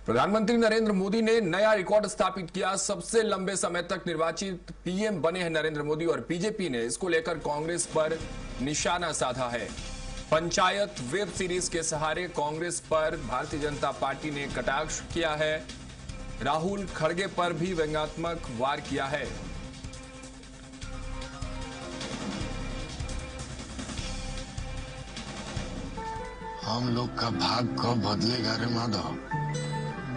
प्रधानमंत्री नरेंद्र मोदी ने नया रिकॉर्ड स्थापित किया। सबसे लंबे समय तक निर्वाचित पीएम बने हैं नरेंद्र मोदी और बीजेपी ने इसको लेकर कांग्रेस पर निशाना साधा है। पंचायत वेब सीरीज के सहारे कांग्रेस पर भारतीय जनता पार्टी ने कटाक्ष किया है। राहुल खड़गे पर भी व्यंग्यात्मक वार किया है। हम लोग का भाग कब बदलेगा रे माधव?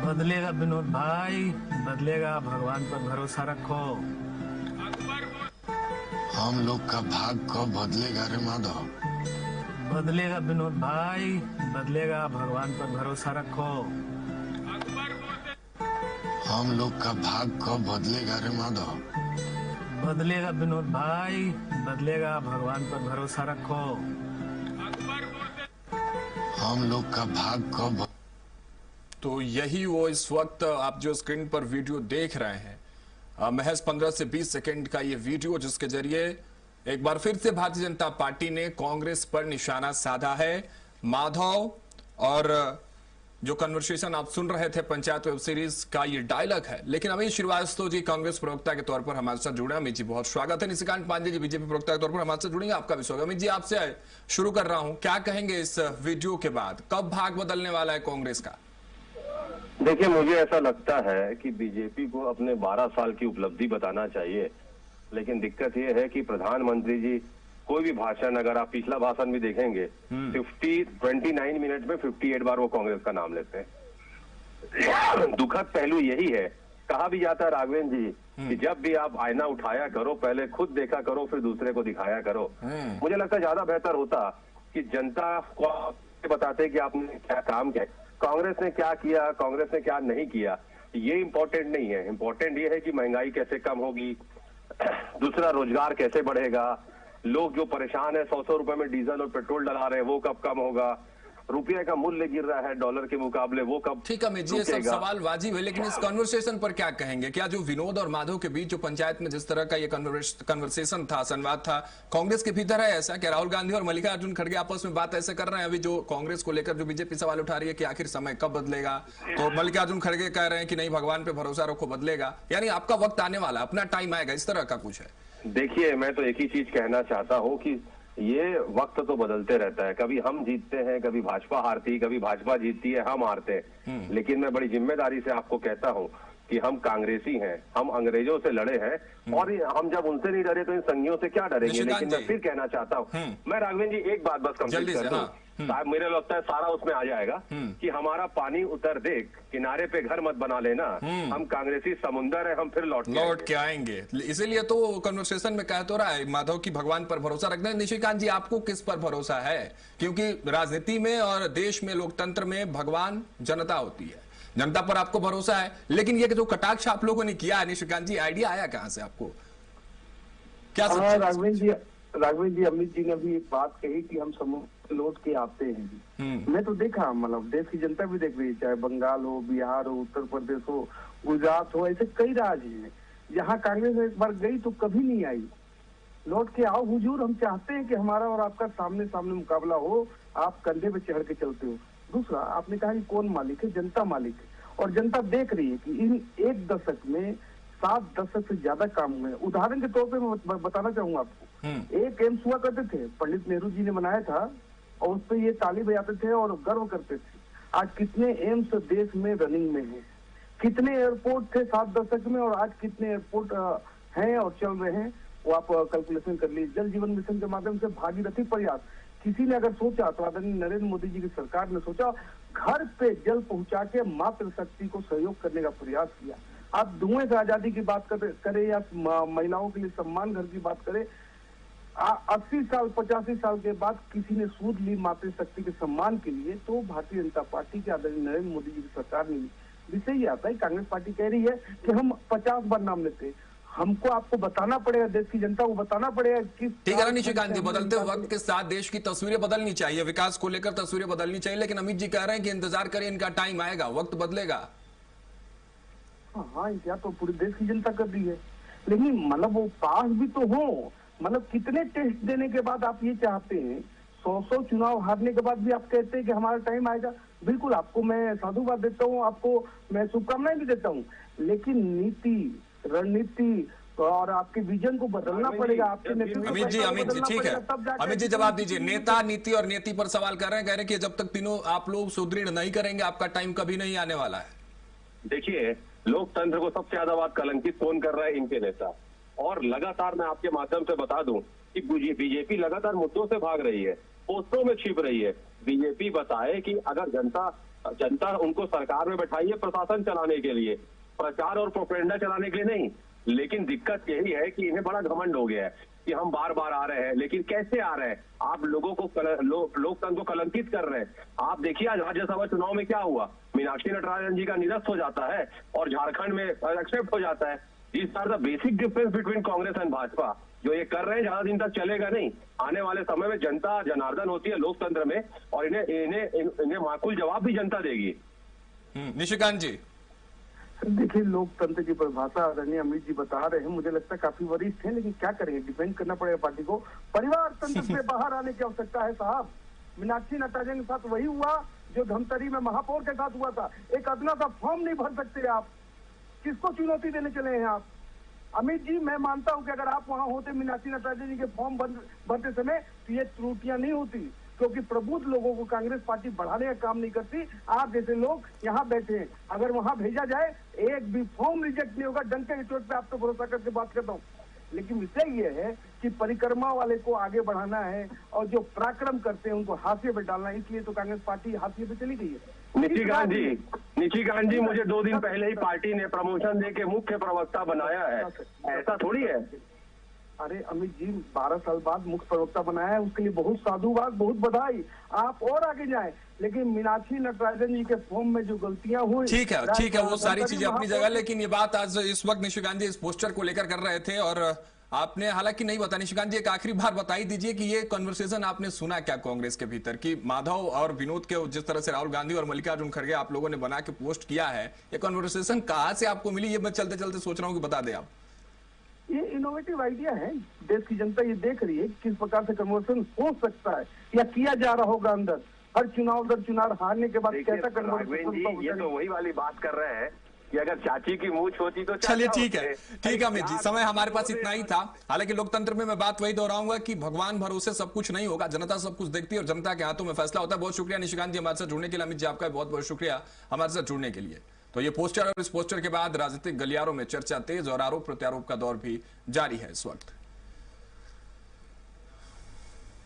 बदलेगा विनोद भाई, बदलेगा। भगवान पर भरोसा रखो। हम लोग का भाग कब बदलेगा रे माधव? बदलेगा विनोद भाई, बदलेगा। भगवान पर भरोसा रखो। हम लोग का भाग कब बदलेगा रे माधव? बदलेगा विनोद भाई, बदलेगा। भगवान पर भरोसा रखो। हम लोग का भाग कब तो यही वो इस वक्त आप जो स्क्रीन पर वीडियो देख रहे हैं, महज 15 से 20 सेकंड का ये वीडियो, जिसके जरिए एक बार फिर से भारतीय जनता पार्टी ने कांग्रेस पर निशाना साधा है। माधव और जो कन्वर्सेशन आप सुन रहे थे पंचायत वेब सीरीज का ये डायलॉग है। लेकिन अमित श्रीवास्तव जी कांग्रेस प्रवक्ता के तौर पर हमारे साथ जुड़े। अमित जी बहुत स्वागत है। निशिकांत पांडे जी बीजेपी प्रवक्ता के तौर पर हमारे साथ जुड़ेंगे, आपका भी स्वागत। अमित जी आपसे शुरू कर रहा हूं, क्या कहेंगे इस वीडियो के बाद? कब भाग बदलने वाला है कांग्रेस का? देखिए, मुझे ऐसा लगता है कि बीजेपी को अपने 12 साल की उपलब्धि बताना चाहिए, लेकिन दिक्कत यह है कि प्रधानमंत्री जी कोई भी भाषण, अगर आप पिछला भाषण भी देखेंगे, 29 मिनट में 58 बार वो कांग्रेस का नाम लेते हैं। दुखद पहलू यही है। कहा भी जाता है राघवेन जी कि जब भी आप आईना उठाया करो, पहले खुद देखा करो, फिर दूसरे को दिखाया करो। मुझे लगता है ज्यादा बेहतर होता कि जनता को बताते कि आपने क्या काम किया, कांग्रेस ने क्या किया, कांग्रेस ने क्या नहीं किया। ये इंपॉर्टेंट नहीं है। इंपॉर्टेंट ये है कि महंगाई कैसे कम होगी, दूसरा रोजगार कैसे बढ़ेगा, लोग जो परेशान है 100 रुपए में डीजल और पेट्रोल डला रहे हैं वो कब कम होगा, रुपये का मूल्य गिर रहा है डॉलर के मुकाबले, वो कब। ठीक है, ये सब सवाल वाजिब है, लेकिन इस कन्वर्सेशन पर क्या कहेंगे? क्या जो विनोद और माधव के बीच जो पंचायत में जिस तरह का ये कन्वर्सेशन था, संवाद था, कांग्रेस के भीतर है ऐसा? क्या राहुल गांधी और मल्लिकार्जुन खड़गे आपस में बात ऐसे कर रहे हैं अभी, जो कांग्रेस को लेकर जो बीजेपी सवाल उठा रही है कि आखिर समय कब बदलेगा? तो मल्लिकार्जुन खड़गे कह रहे हैं कि नहीं, भगवान पे भरोसा रखो, बदलेगा। यानी आपका वक्त आने वाला, अपना टाइम आएगा, इस तरह का कुछ है? देखिए, मैं तो एक ही चीज कहना चाहता हूँ कि ये वक्त तो बदलते रहता है। कभी हम जीतते हैं, कभी भाजपा हारती, कभी भाजपा जीतती है, हम हारते हैं। लेकिन मैं बड़ी जिम्मेदारी से आपको कहता हूँ कि हम कांग्रेसी हैं, हम अंग्रेजों से लड़े हैं और हम जब उनसे नहीं डरे तो इन संघियों से क्या डरेंगे। लेकिन मैं फिर कहना चाहता हूँ, मैं राघवेन जी एक बात बस कंप्लीट कर दूं। मेरे लगता है सारा उसमें आ जाएगा कि हमारा पानी उतर देख, किनारे पे घर मत बना लेना, हम कांग्रेसी समुंदर है, हम फिर लौट के आएंगे। इसीलिए तो कन्वर्सेशन में कह तो रहा है माधव की भगवान पर भरोसा रखना है। निशिकांत जी, आपको किस पर भरोसा है? क्योंकि राजनीति में और देश में, लोकतंत्र में भगवान जनता होती है, जनता पर आपको भरोसा है। लेकिन ये जो कटाक्ष आप लोगों ने किया है निशिकांत जी, आइडिया आया कहां से आपको? क्या राघवेन जी, अमित जी ने भी एक बात कही कि हम समूह लौट के आते हैं। मैं तो देखा, मतलब देश की जनता भी देख रही है, चाहे बंगाल हो, बिहार हो, उत्तर प्रदेश हो, गुजरात हो, ऐसे कई राज्य हैं जहाँ कांग्रेस एक बार गई तो कभी नहीं आई। लौट के आओ हुजूर, हम चाहते हैं कि हमारा और आपका सामने सामने मुकाबला हो, आप कंधे पे चढ़ के चलते हो। दूसरा, आपने कहा कि कौन मालिक है? जनता मालिक है, और जनता देख रही है कि इन एक दशक में 7 दशक से ज्यादा काम हुए। उदाहरण के तौर पे मैं बताना चाहूंगा आपको, एक एम्स हुआ करते थे, पंडित नेहरू जी ने बनाया था, और उस पर ये ताली बजाते थे और गर्व करते थे। आज कितने एम्स देश में रनिंग में हैं, कितने एयरपोर्ट थे 7 दशक में, और आज कितने एयरपोर्ट हैं और चल रहे हैं, वो आप कैलकुलेशन कर लीजिए। जल जीवन मिशन के माध्यम से भागीरथी प्रयास किसी ने अगर सोचा तो आदरणीय नरेंद्र मोदी जी की सरकार ने सोचा, घर पे जल पहुंचा के मातृशक्ति को सहयोग करने का प्रयास किया। आप धुएं से आजादी की बात करें या महिलाओं के लिए सम्मान घर की बात करें, 80 साल 85 साल के बाद किसी ने सूद ली मातृशक्ति के सम्मान के लिए, तो भारतीय जनता पार्टी के आदरणीय नरेंद्र मोदी जी की सरकार ने विषय ये आता है। कांग्रेस पार्टी कह रही है कि हम 50 बार नाम लेते, हमको आपको बताना पड़ेगा, देश की जनता को बताना पड़ेगा कि ठीक है निशिकांत जी, बदलते वक्त के साथ देश की तस्वीरें बदलनी चाहिए, विकास को लेकर तस्वीरें बदलनी चाहिए। लेकिन अमित जी कह रहे हैं कि इंतजार करें, इनका टाइम आएगा, वक्त बदलेगा। हाँ, क्या तो पूरे देश की जनता कर रही है, लेकिन मतलब वो पास भी तो हो। मतलब कितने टेस्ट देने के बाद आप ये चाहते हैं, 100 चुनाव हारने के बाद भी आप कहते हैं कि हमारा टाइम आएगा? बिल्कुल आपको मैं साधुवाद देता हूँ, आपको मैं शुभकामनाएं भी देता हूँ, लेकिन नीति, रणनीति और आपके विजन को बदलना पड़ेगा। आपके नेतृत्व अमित जी ठीक है, अमित जी जवाब दीजिए। नेता, नीति और नीति पर सवाल कर रहे हैं, कह रहे हैं कि जब तक तीनों आप लोग सुदृढ़ नहीं करेंगे आपका टाइम कभी नहीं आने वाला है। देखिए, लोकतंत्र को सबसे ज्यादा बात कलंकित कौन कर रहा है? इनके नेता। और लगातार मैं आपके माध्यम से बता दूं कि बीजेपी लगातार मुद्दों से भाग रही है, पोस्टों में छिप रही है। बीजेपी बताए कि अगर जनता उनको सरकार में बैठाई है प्रशासन चलाने के लिए, प्रचार और प्रोपेगेंडा चलाने के लिए नहीं। लेकिन दिक्कत यही है कि इन्हें बड़ा घमंड हो गया है कि हम बार बार आ रहे हैं, लेकिन कैसे आ रहे हैं? आप लोगों को लोकतंत्र को कलंकित कर रहे हैं। आप देखिए आज राज्यसभा चुनाव में क्या हुआ, मीनाक्षी नटराजन जी का निरस्त हो जाता है और झारखंड में एक्सेप्ट हो जाता है। These are the basic difference between Congress and Bhajpa. जो ये कर रहे हैं ज्यादा दिन तक चलेगा नहीं। आने वाले समय में जनता जनार्दन होती है लोकतंत्र में, और इन्हें माकूल जवाब भी जनता देगी। निशिकांत जी देखिए, लोकतंत्र की परिभाषा आदरणीय अमित जी बता रहे हैं, मुझे लगता है काफी वरिष्ठ है, लेकिन क्या करेंगे, डिपेंड करना पड़ेगा पार्टी को। परिवार तंत्र से बाहर आने की आवश्यकता है साहब। मीनाक्षी नटराजन के साथ वही हुआ जो धमतरी में महापौर के साथ हुआ था। एक अदना सा फॉर्म नहीं भर सकते आप, किसको चुनौती देने चले हैं आप? अमित जी, मैं मानता हूं कि अगर आप वहां होते मीनाक्षी नटराजन जी के फॉर्म भरते समय तो ये त्रुटियां नहीं होती, क्योंकि प्रबुद्ध लोगों को कांग्रेस पार्टी बढ़ाने का काम नहीं करती। आप जैसे लोग यहाँ बैठे हैं, अगर वहां भेजा जाए एक भी फॉर्म रिजेक्ट नहीं होगा। डंके की चोट पे आप तो भरोसा करके बात करता हूँ। लेकिन विषय ये है कि परिक्रमा वाले को आगे बढ़ाना है और जो पराक्रम करते हैं उनको हाशिए पे डालना है, इसलिए तो कांग्रेस पार्टी हाशिए पे चली गई है। निशिकांत जी, मुझे 2 दिन पहले ही पार्टी ने प्रमोशन दे के मुख्य प्रवक्ता बनाया है, ऐसा थोड़ी है। अरे अमित जी, 12 साल बाद मुख्य प्रवक्ता बनाया है, उसके लिए बहुत साधुवाद, बहुत बधाई। आप और आगे जाएं, लेकिन मीनाक्षी नटराजन जी के फॉर्म में जो गलतियां हुई, ठीक है, वो सारी चीजें अपनी जगह। लेकिन ये बात आज इस वक्त निशिकांत जी इस पोस्टर को लेकर कर रहे थे और आपने हालांकि नहीं बताया। निशिकांत जी एक आखिरी बार बताई दीजिए कि ये कन्वर्सेशन आपने सुना क्या कांग्रेस के भीतर, कि माधव और विनोद के जिस तरह से राहुल गांधी और मल्लिकार्जुन खड़गे आप लोगों ने बना के पोस्ट किया है, ये कन्वर्सेशन कहां से आपको मिली? ये मैं चलते चलते सोच रहा हूँ कि बता दें आप। ये इनोवेटिव आइडिया है, देश की जनता ये देख रही है किस प्रकार से कन्वर्सेशन हो सकता है या किया जा रहा होगा अंदर। हर चुनाव दर चुनाव हारने के बाद कैसा कन्वर्सेशन। ये तो वही वाली बात कर रहे हैं कि अगर चाची की मूछ होती तो चलिए ठीक है अमित जी, समय हमारे पास इतना ही था। हालांकि लोकतंत्र में मैं बात वही दोहराऊंगा कि भगवान भरोसे सब कुछ नहीं होगा, जनता सब कुछ देखती है और जनता के हाथों में फैसला होता है। बहुत शुक्रिया निशिकांत जी हमारे साथ जुड़ने के लिए। अमित जी आपका बहुत बहुत शुक्रिया हमारे साथ जुड़ने के लिए। तो ये पोस्टर और इस पोस्टर के बाद राजनीतिक गलियारों में चर्चा तेज और आरोप प्रत्यारोप का दौर भी जारी है इस वक्त।